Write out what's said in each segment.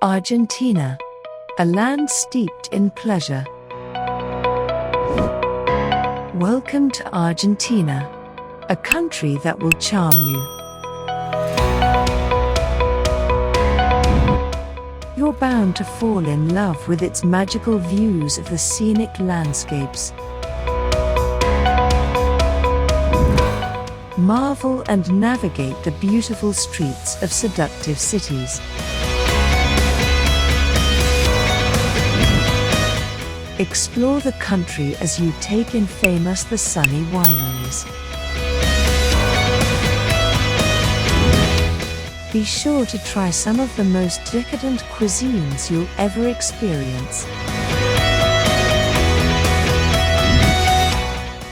Argentina, a land steeped in pleasure. Welcome to Argentina, a country that will charm you. You're bound to fall in love with its magical views of the scenic landscapes. Marvel and navigate the beautiful streets of seductive cities. Explore the country as you take in famous the sunny wineries. Be sure to try some of the most decadent cuisines you'll ever experience.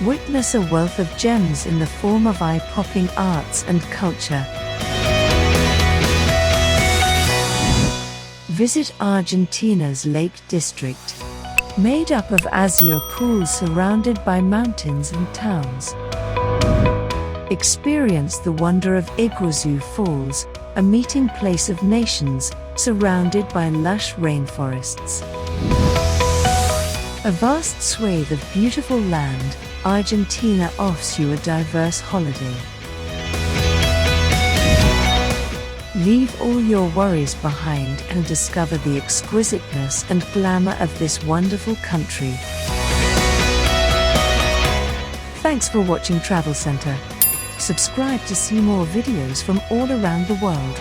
Witness a wealth of gems in the form of eye-popping arts and culture. Visit Argentina's Lake District, made up of azure pools surrounded by mountains and towns. Experience the wonder of Iguazu Falls, a meeting place of nations, surrounded by lush rainforests. A vast swathe of beautiful land, Argentina offers you a diverse holiday. Leave all your worries behind and discover the exquisiteness and glamour of this wonderful country. Thanks for watching Travel Center. Subscribe to see more videos from all around the world.